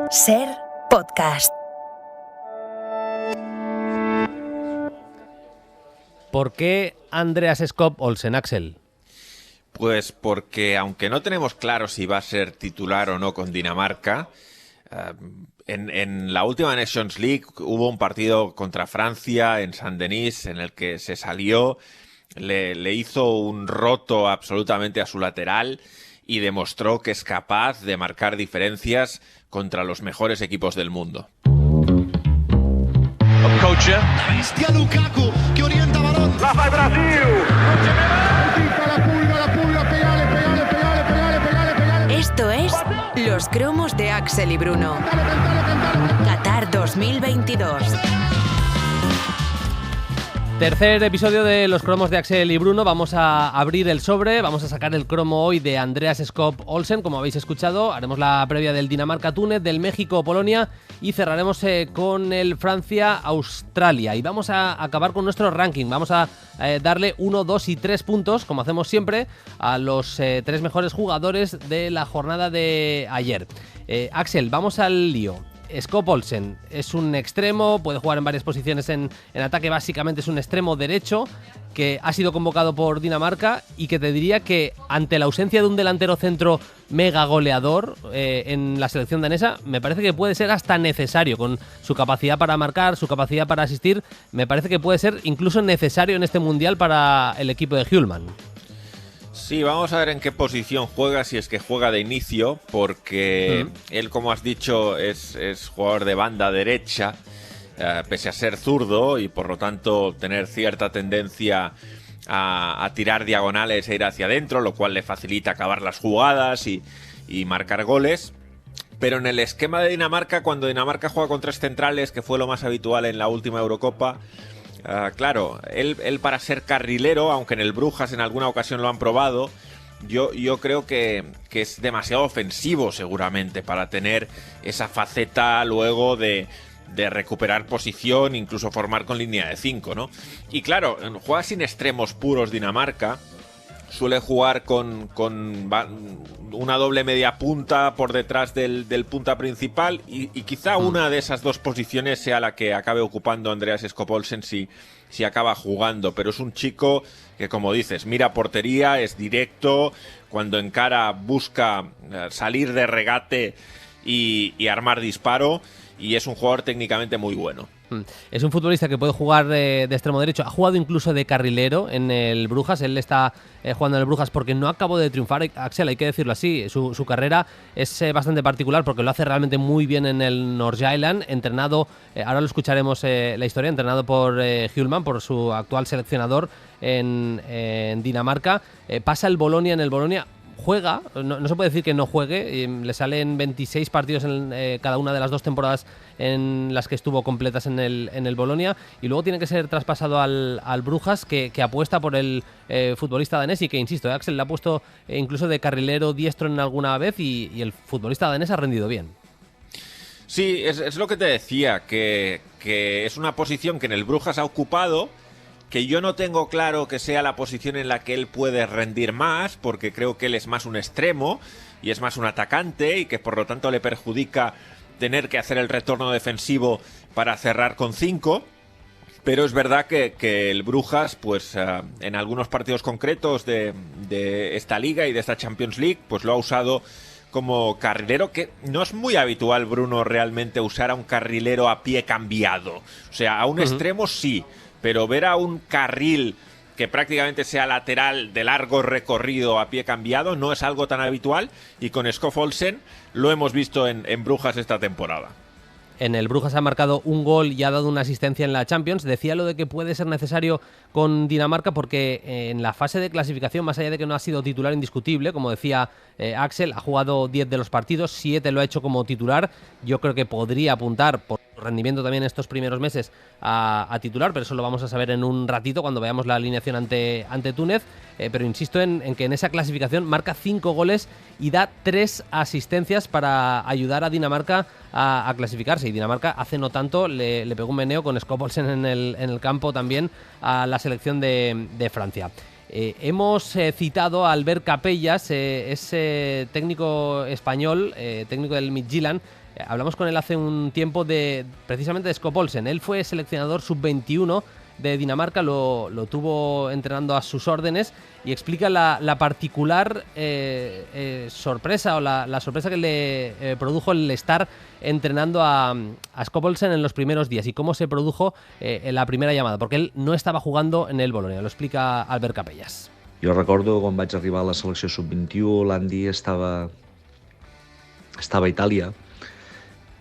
Ser podcast. ¿Por qué Andreas Skop Olsen, Axel? Pues porque aunque no tenemos claro si va a ser titular o no con Dinamarca, en la última Nations League hubo un partido contra Francia en Saint-Denis en el que se salió, le hizo un roto absolutamente a su lateral y demostró que es capaz de marcar diferencias contra los mejores equipos del mundo. Coacher. La bestia Lukaku que orienta balón. La fa Brasil. Esto es Los Cromos de Axel y Bruno. Qatar 2022. Tercer episodio de Los Cromos de Axel y Bruno. Vamos a abrir el sobre, vamos a sacar el cromo hoy de Andreas Skop Olsen, como habéis escuchado. Haremos la previa del Dinamarca-Túnez, del México-Polonia y cerraremos con el Francia-Australia. Y vamos a acabar con nuestro ranking. Vamos a darle 1, 2 y 3 puntos, como hacemos siempre, a los 3 mejores jugadores de la jornada de ayer. Axel, vamos al lío. Skop Olsen es un extremo, puede jugar en varias posiciones en ataque, básicamente es un extremo derecho que ha sido convocado por Dinamarca y que te diría que ante la ausencia de un delantero centro mega goleador en la selección danesa, me parece que puede ser hasta necesario, con su capacidad para marcar, su capacidad para asistir, me parece que puede ser incluso necesario en este mundial para el equipo de Hjulmand. Sí, vamos a ver en qué posición juega, si es que juega de inicio, porque él, como has dicho, es jugador de banda derecha, pese a ser zurdo y por lo tanto tener cierta tendencia a tirar diagonales e ir hacia adentro, lo cual le facilita acabar las jugadas y marcar goles. Pero en el esquema de Dinamarca, cuando Dinamarca juega con 3 centrales, que fue lo más habitual en la última Eurocopa, claro, él para ser carrilero, aunque en el Brujas en alguna ocasión lo han probado, yo creo que es demasiado ofensivo seguramente para tener esa faceta luego de recuperar posición, incluso formar con línea de 5, ¿no? Y claro, juega sin extremos puros Dinamarca, suele jugar con una doble media punta por detrás del punta principal y quizá una de esas dos posiciones sea la que acabe ocupando Andreas Skop Olsen si acaba jugando, pero es un chico que, como dices, mira portería, es directo, cuando encara busca salir de regate y armar disparo, y es un jugador técnicamente muy bueno. Es un futbolista que puede jugar de extremo derecho. Ha jugado incluso de carrilero en el Brujas. Él está jugando en el Brujas porque no acabó de triunfar, Axel, hay que decirlo así. Su carrera es bastante particular porque lo hace realmente muy bien en el Nordsjælland, entrenado, ahora lo escucharemos la historia, entrenado por Hjulmand, por su actual seleccionador en Dinamarca. Pasa el Bolonia, en el Bolonia juega, no se puede decir que no juegue, le salen 26 partidos en cada una de las 2 temporadas en las que estuvo completas en el Bolonia, y luego tiene que ser traspasado al Brujas, que apuesta por el futbolista danés y que, insisto, Axel le ha puesto incluso de carrilero diestro en alguna vez y el futbolista danés ha rendido bien. Sí, es lo que te decía, que es una posición que en el Brujas ha ocupado, que yo no tengo claro que sea la posición en la que él puede rendir más, porque creo que él es más un extremo y es más un atacante y que por lo tanto le perjudica tener que hacer el retorno defensivo para cerrar con 5. Pero es verdad que el Brujas, pues en algunos partidos concretos de esta liga y de esta Champions League, pues lo ha usado como carrilero, que no es muy habitual, Bruno, realmente usar a un carrilero a pie cambiado. O sea, a un extremo sí, pero ver a un carril que prácticamente sea lateral de largo recorrido a pie cambiado no es algo tan habitual, y con Skop Olsen lo hemos visto en Brujas esta temporada. En el Brujas ha marcado un gol y ha dado una asistencia en la Champions. Decía lo de que puede ser necesario con Dinamarca porque en la fase de clasificación, más allá de que no ha sido titular indiscutible, como decía Axel, ha jugado 10 de los partidos, 7 lo ha hecho como titular. Yo creo que podría apuntar por rendimiento también estos primeros meses a titular, pero eso lo vamos a saber en un ratito cuando veamos la alineación ante Túnez. Pero insisto en que en esa clasificación marca 5 goles y da 3 asistencias para ayudar a Dinamarca a clasificarse. Y Dinamarca hace no tanto le pegó un meneo con Skop Olsen en el campo también a la selección de Francia. Hemos citado a Albert Capellas, es técnico español, técnico del Midtjylland. Hablamos con él hace un tiempo precisamente de Skop Olsen. Él fue seleccionador sub-21 de Dinamarca, lo tuvo entrenando a sus órdenes y explica la particular sorpresa o la sorpresa que le produjo el estar entrenando a Skop Olsen en los primeros días y cómo se produjo en la primera llamada, porque él no estava jugando en el Bolonia. Lo explica Albert Capellas. Jo recordo quan vaig arribar a la selecció sub-21, l'Andy estava a Itàlia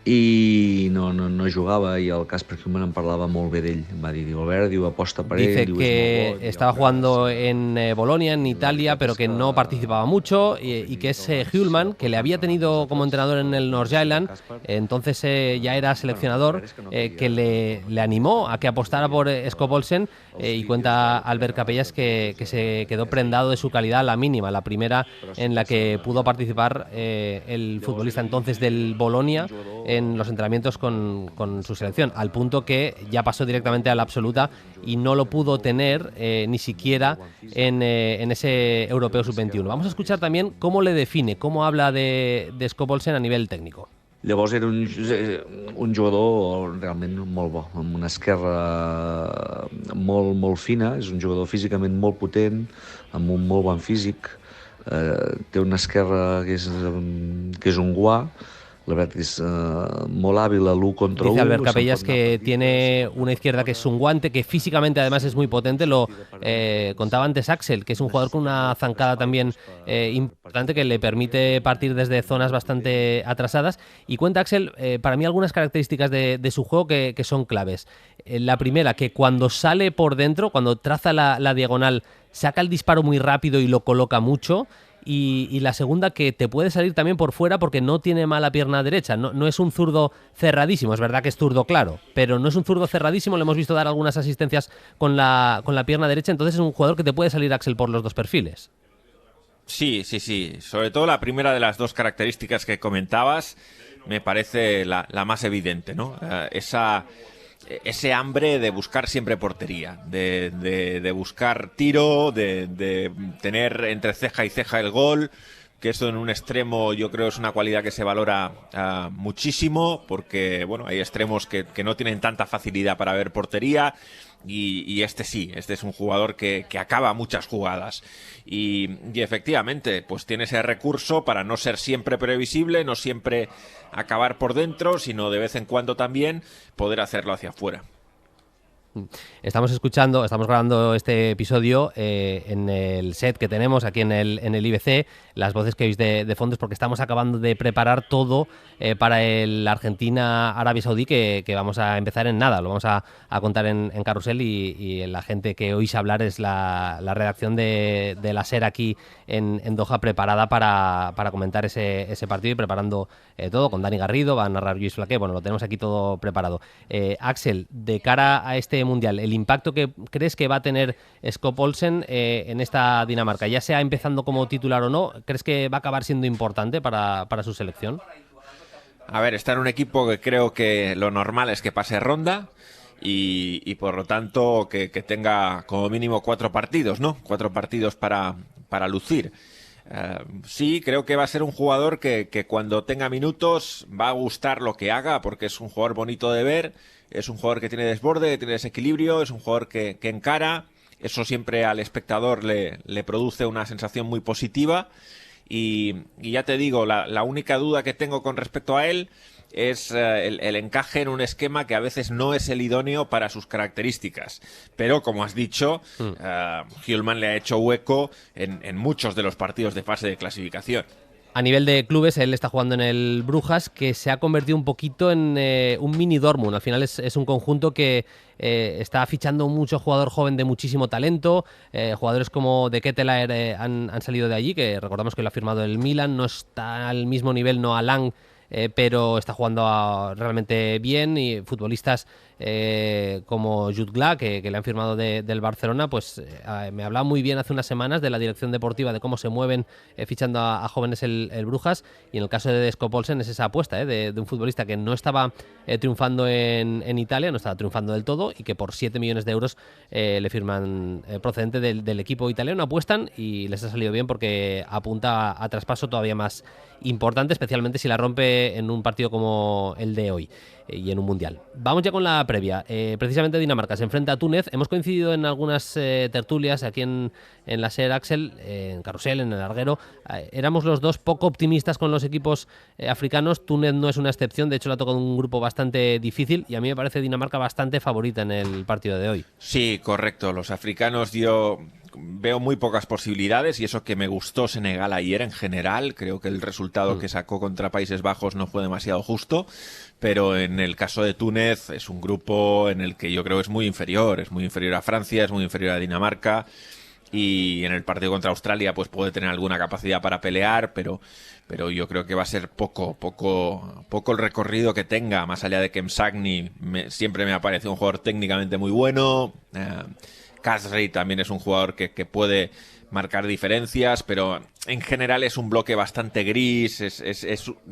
i no jugava, i el Kasper Hjulmand em parlava molt bé d'ell. Em va dir, Albert, aposta per ell. Dice que estaba jugando en Bolonia, en Italia, pero que no participaba mucho y que es Hjulmand, que le había tenido como entrenador en el Nordsjælland, entonces ya era seleccionador, que le animó a que apostara por Skop Olsen, y cuenta Albert Capellas que se quedó prendado de su calidad a la mínima, la primera en la que pudo participar el futbolista entonces del Bolonia en los entrenamientos con su selección, al punto que ya pasó directamente a la absoluta y no lo pudo tener ni siquiera en ese Europeo Sub-21. Vamos a escuchar también cómo le define, cómo habla de Skop Olsen a nivel técnico. Llavors era un jugador realment molt bo, amb una esquerra molt fina, és un jugador físicament molt potent, amb un molt bon físic, té una esquerra que és un guà. La verdad es muy hábil al 1 contra 1. Dice Albert Capellas que tiene una izquierda que es un guante, que físicamente además es muy potente. Lo contaba antes Axel, que es un jugador con una zancada también importante que le permite partir desde zonas bastante atrasadas. Y cuenta Axel, para mí algunas características de su juego que son claves. La primera, que cuando sale por dentro, cuando traza la diagonal, saca el disparo muy rápido y lo coloca mucho. Y la segunda, que te puede salir también por fuera porque no tiene mala pierna derecha. No es un zurdo cerradísimo, es verdad que es zurdo claro, pero no es un zurdo cerradísimo. Le hemos visto dar algunas asistencias con la pierna derecha, entonces es un jugador que te puede salir, Axel, por los dos perfiles. Sí. Sobre todo la primera de las dos características que comentabas me parece la más evidente, ¿no? Ese hambre de buscar siempre portería, de buscar tiro, de tener entre ceja y ceja el gol, que eso en un extremo yo creo es una cualidad que se valora muchísimo, porque bueno, hay extremos que no tienen tanta facilidad para ver portería, y este es un jugador que acaba muchas jugadas, y efectivamente pues tiene ese recurso para no ser siempre previsible, no siempre acabar por dentro, sino de vez en cuando también poder hacerlo hacia afuera. Estamos grabando este episodio en el set que tenemos aquí en el IBC. Las voces que oís de fondo es porque estamos acabando de preparar todo para el Argentina-Arabia Saudí, que vamos a empezar en nada. Lo vamos a contar en Carrusel, y la gente que oís hablar es la redacción de la SER aquí en Doha, preparada para comentar ese partido, y preparando todo con Dani Garrido. Va a narrar Lluís Flaqué. Bueno, lo tenemos aquí todo preparado. Axel, de cara a este Mundial, el impacto que crees que va a tener Skop Olsen en esta Dinamarca, ya sea empezando como titular o no, ¿crees que va a acabar siendo importante para su selección? A ver, está en un equipo que creo que lo normal es que pase ronda y por lo tanto que tenga como mínimo 4 partidos, ¿no? 4 partidos para lucir. Sí, creo que va a ser un jugador que cuando tenga minutos va a gustar lo que haga, porque es un jugador bonito de ver, es un jugador que tiene desborde, que tiene desequilibrio, es un jugador que encara. Eso siempre al espectador le produce una sensación muy positiva, y ya te digo, la única duda que tengo con respecto a él es el encaje en un esquema que a veces no es el idóneo para sus características. Pero, como has dicho, Hjulmand le ha hecho hueco en muchos de los partidos de fase de clasificación. A nivel de clubes, él está jugando en el Brujas, que se ha convertido un poquito en un mini Dortmund. Al final es un conjunto que está fichando mucho jugador joven de muchísimo talento. Jugadores como De Ketelaere han salido de allí, que recordamos que lo ha firmado el Milan. No está al mismo nivel Noah Lang, pero está jugando realmente bien, y futbolistas como Jutgla, que le han firmado del Barcelona, pues me hablaba muy bien hace unas semanas de la dirección deportiva, de cómo se mueven fichando a jóvenes el Brujas, y en el caso de Skop Olsen es esa apuesta de un futbolista que no estaba triunfando en Italia, no estaba triunfando del todo, y que por 7 millones de euros le firman procedente del equipo italiano. Apuestan y les ha salido bien porque apunta a traspaso todavía más importante, especialmente si la rompe en un partido como el de hoy y en un mundial. Vamos ya con la previa. Precisamente Dinamarca se enfrenta a Túnez. Hemos coincidido en algunas tertulias aquí en la SER, Axel, en Carrusel, en el Larguero. Éramos los dos poco optimistas con los equipos africanos. Túnez no es una excepción, de hecho le ha tocado un grupo bastante difícil, y a mí me parece Dinamarca bastante favorita en el partido de hoy. Sí, correcto. Los africanos veo muy pocas posibilidades, y eso que me gustó Senegal ayer en general. Creo que el resultado que sacó contra Países Bajos no fue demasiado justo, pero en el caso de Túnez es un grupo en el que yo creo es muy inferior a Francia, es muy inferior a Dinamarca, y en el partido contra Australia pues puede tener alguna capacidad para pelear, pero yo creo que va a ser poco el recorrido que tenga, más allá de que Msagni siempre me ha parecido un jugador técnicamente muy bueno. Kasri también es un jugador que puede marcar diferencias, pero en general es un bloque bastante gris.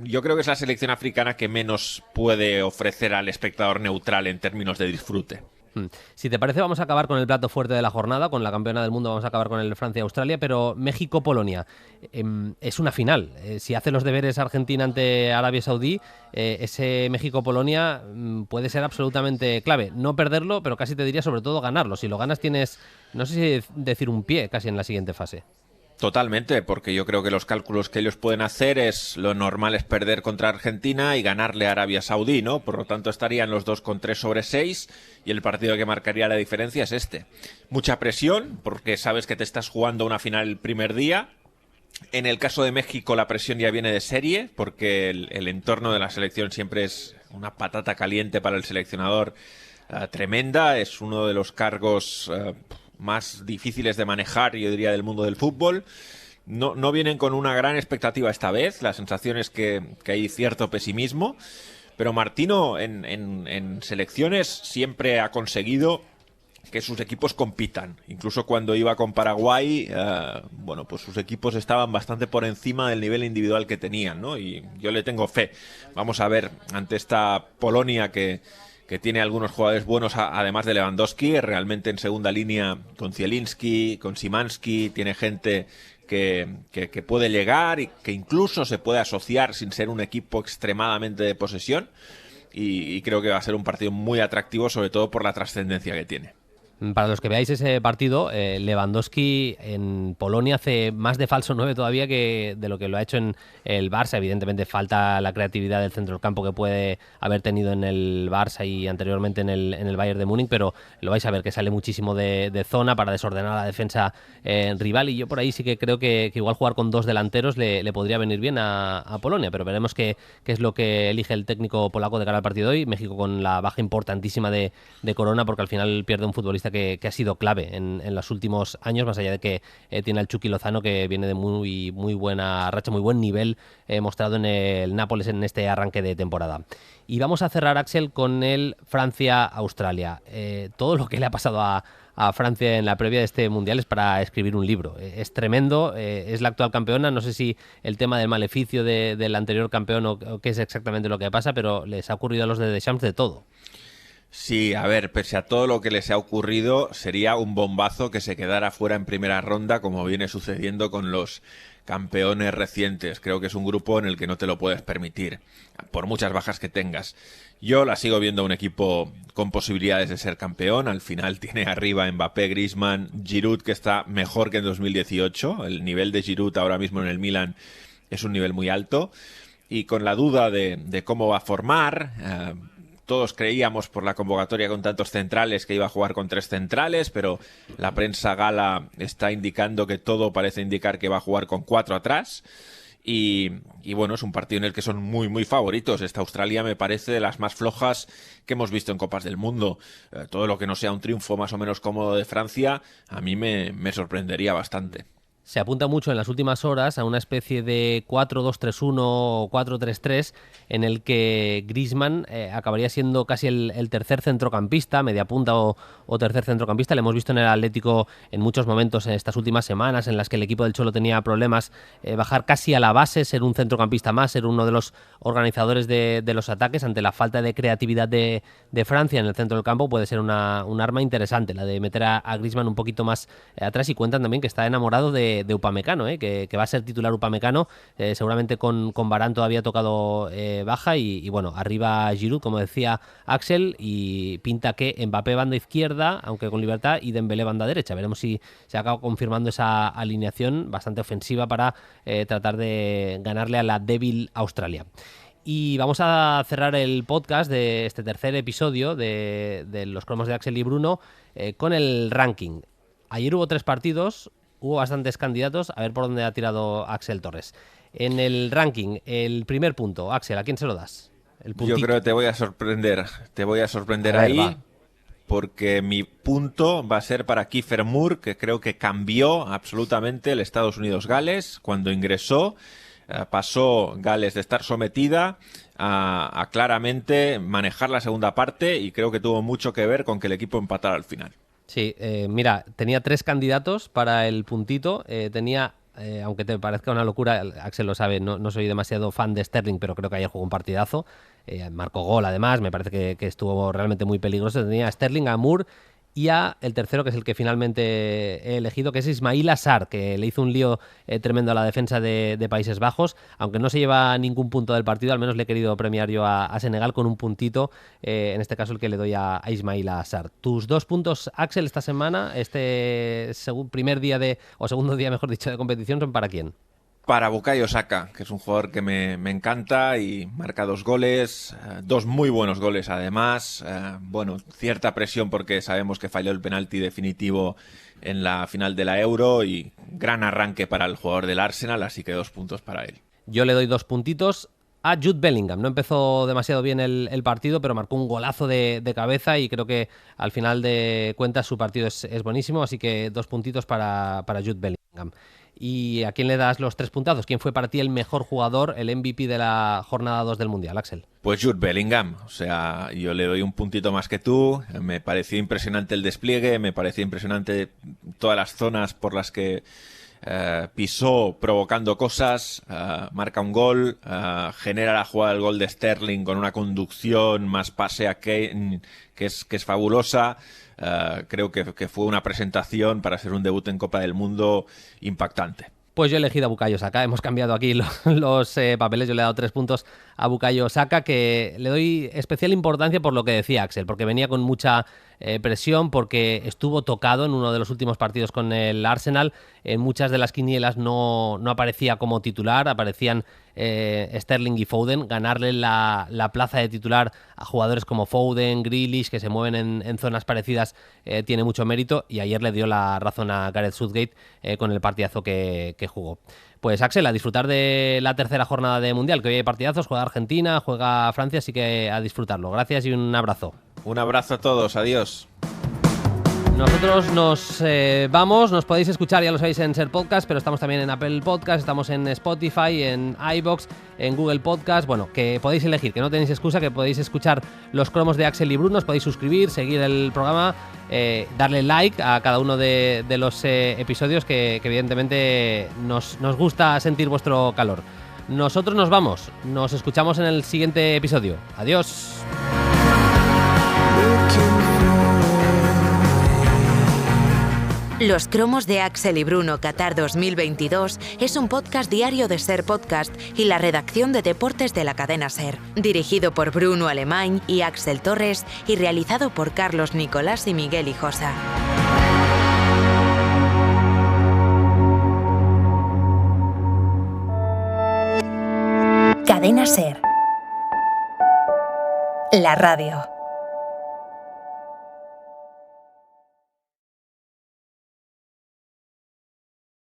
Yo creo que es la selección africana que menos puede ofrecer al espectador neutral en términos de disfrute. Si te parece, vamos a acabar con el plato fuerte de la jornada, con la campeona del mundo. Vamos a acabar con el Francia-Australia, pero México-Polonia es una final. Si hace los deberes Argentina ante Arabia Saudí, ese México-Polonia puede ser absolutamente clave. No perderlo, pero casi te diría sobre todo ganarlo. Si lo ganas tienes, no sé si decir un pie casi en la siguiente fase. Totalmente, porque yo creo que los cálculos que ellos pueden hacer lo normal es perder contra Argentina y ganarle a Arabia Saudí, ¿no? Por lo tanto estarían los dos con 3/6, y el partido que marcaría la diferencia es este. Mucha presión, porque sabes que te estás jugando una final el primer día. En el caso de México la presión ya viene de serie, porque el entorno de la selección siempre es una patata caliente para el seleccionador, tremenda. Es uno de los cargos más difíciles de manejar, yo diría, del mundo del fútbol. No vienen con una gran expectativa esta vez. La sensación es que hay cierto pesimismo, pero Martino en selecciones siempre ha conseguido que sus equipos compitan. Incluso cuando iba con Paraguay, pues sus equipos estaban bastante por encima del nivel individual que tenían, ¿no? Y yo le tengo fe. Vamos a ver ante esta Polonia que tiene algunos jugadores buenos, además de Lewandowski, realmente en segunda línea con Zielinski, con Szymański, tiene gente que puede llegar y que incluso se puede asociar sin ser un equipo extremadamente de posesión, y creo que va a ser un partido muy atractivo, sobre todo por la trascendencia que tiene. Para los que veáis ese partido, Lewandowski en Polonia hace más de falso 9 todavía que de lo que lo ha hecho en el Barça. Evidentemente falta la creatividad del centro del campo que puede haber tenido en el Barça y anteriormente en el Bayern de Múnich, pero lo vais a ver que sale muchísimo de zona para desordenar a la defensa rival, y yo por ahí sí que creo que igual jugar con dos delanteros le podría venir bien a Polonia, pero veremos qué es lo que elige el técnico polaco de cara al partido de hoy. México con la baja importantísima de Corona, porque al final pierde un futbolista que ha sido clave en los últimos años, más allá de que tiene al Chucky Lozano, que viene de muy buena racha, muy buen nivel mostrado en el Nápoles en este arranque de temporada. Y vamos a cerrar, Axel, con el Francia-Australia. Todo lo que le ha pasado a Francia en la previa de este Mundial es para escribir un libro. Es tremendo, es la actual campeona. No sé si el tema del maleficio del anterior campeón o qué es exactamente lo que pasa, pero les ha ocurrido a los de Deschamps de todo. Sí, a ver, pese a todo lo que les ha ocurrido, sería un bombazo que se quedara fuera en primera ronda, como viene sucediendo con los campeones recientes. Creo que es un grupo en el que no te lo puedes permitir, por muchas bajas que tengas. Yo la sigo viendo un equipo con posibilidades de ser campeón. Al final tiene arriba Mbappé, Griezmann, Giroud, que está mejor que en 2018. El nivel de Giroud ahora mismo en el Milan es un nivel muy alto. Y con la duda de cómo va a formar... Todos creíamos por la convocatoria con tantos centrales que iba a jugar con 3 centrales, pero la prensa gala está indicando que todo parece indicar que va a jugar con 4 atrás. Y bueno, es un partido en el que son muy favoritos. Esta Australia me parece de las más flojas que hemos visto en Copas del Mundo. Todo lo que no sea un triunfo más o menos cómodo de Francia, a mí me sorprendería bastante. se apunta mucho en las últimas horas a una especie de 4-2-3-1 o 4-3-3 en el que Griezmann acabaría siendo casi el tercer centrocampista, media punta o tercer centrocampista. Le hemos visto en el Atlético en muchos momentos en estas últimas semanas en las que el equipo del Cholo tenía problemas, bajar casi a la base, ser un centrocampista más, ser uno de los organizadores de los ataques. Ante la falta de creatividad de Francia en el centro del campo puede ser un arma interesante la de meter a Griezmann un poquito más atrás, y cuentan también que está enamorado de Upamecano, que va a ser titular Upamecano, seguramente con Varane todavía tocado baja, y bueno, arriba Giroud, como decía Axel, y pinta que Mbappé banda izquierda, aunque con libertad, y Dembélé banda derecha. Veremos si se acaba confirmando esa alineación bastante ofensiva para tratar de ganarle a la débil Australia. Y vamos a cerrar el podcast de este tercer episodio de los cromos de Axel y Bruno con el ranking. Ayer hubo 3 partidos, hubo bastantes candidatos, a ver por dónde ha tirado Axel Torres. En el ranking, el primer punto, Axel, ¿a quién se lo das? Yo creo que te voy a sorprender ahí, va. Porque mi punto va a ser para Kiefer Moore, que creo que cambió absolutamente el Estados Unidos-Gales cuando ingresó. Pasó Gales de estar sometida a claramente manejar la segunda parte, y creo que tuvo mucho que ver con que el equipo empatara al final. Sí, mira, tenía 3 candidatos para el puntito. Tenía, aunque te parezca una locura, Axel lo sabe, no soy demasiado fan de Sterling, pero creo que ayer jugó un partidazo. Marcó gol, además, me parece que estuvo realmente muy peligroso. Tenía a Sterling, a Moore y a el tercero, que es el que finalmente he elegido, que es Ismaila Sarr, que le hizo un lío tremendo a la defensa de Países Bajos. Aunque no se lleva ningún punto del partido, al menos le he querido premiar yo a Senegal con un puntito, en este caso el que le doy a Ismaila Sarr. Tus 2 puntos, Axel, esta semana, este primer día o segundo día, mejor dicho, de competición, ¿son para quién? Para Bukayo Saka, que es un jugador que me encanta y marca 2 goles, 2 muy buenos goles además. Bueno, cierta presión porque sabemos que falló el penalti definitivo en la final de la Euro, y gran arranque para el jugador del Arsenal, así que 2 puntos para él. Yo le doy 2 puntitos a Jude Bellingham. No empezó demasiado bien el partido, pero marcó un golazo de cabeza, y creo que al final de cuentas su partido es buenísimo, así que 2 puntitos para Jude Bellingham. ¿Y a quién le das los 3 puntazos? ¿Quién fue para ti el mejor jugador, el MVP de la jornada 2 del Mundial, Axel? Pues Jude Bellingham. O sea, yo le doy un puntito más que tú. Me pareció impresionante el despliegue, me pareció impresionante todas las zonas por las que pisó provocando cosas, marca un gol, genera la jugada del gol de Sterling con una conducción más pase a Kane que es fabulosa. Creo que fue una presentación para ser un debut en Copa del Mundo impactante. Pues yo he elegido a Bukayo Saka. Hemos cambiado aquí los papeles. Yo le he dado 3 puntos a Bukayo Saka, que le doy especial importancia por lo que decía Axel, porque venía con mucha presión, porque estuvo tocado en uno de los últimos partidos con el Arsenal. En muchas de las quinielas no aparecía como titular, aparecían Sterling y Foden. Ganarle la plaza de titular a jugadores como Foden, Grealish, que se mueven en zonas parecidas, tiene mucho mérito, y ayer le dio la razón a Gareth Southgate con el partidazo que jugó. Pues Axel, a disfrutar de la tercera jornada de Mundial, que hoy hay partidazos, juega Argentina, juega Francia, así que a disfrutarlo. Gracias y un abrazo. Un abrazo a todos, adiós. Nosotros nos vamos, nos podéis escuchar, ya lo sabéis, en Ser Podcast, pero estamos también en Apple Podcast, estamos en Spotify, en iVoox, en Google Podcast. Bueno, que podéis elegir, que no tenéis excusa, que podéis escuchar los cromos de Axel y Bruno, os podéis suscribir, seguir el programa, darle like a cada uno de los episodios, que evidentemente nos gusta sentir vuestro calor. Nosotros nos vamos, nos escuchamos en el siguiente episodio. Adiós. Los cromos de Axel y Bruno Qatar 2022 es un podcast diario de Ser Podcast y la redacción de deportes de la cadena Ser. Dirigido por Bruno Alemany y Axel Torres y realizado por Carlos Nicolás y Miguel Hijosa. Cadena Ser. La radio.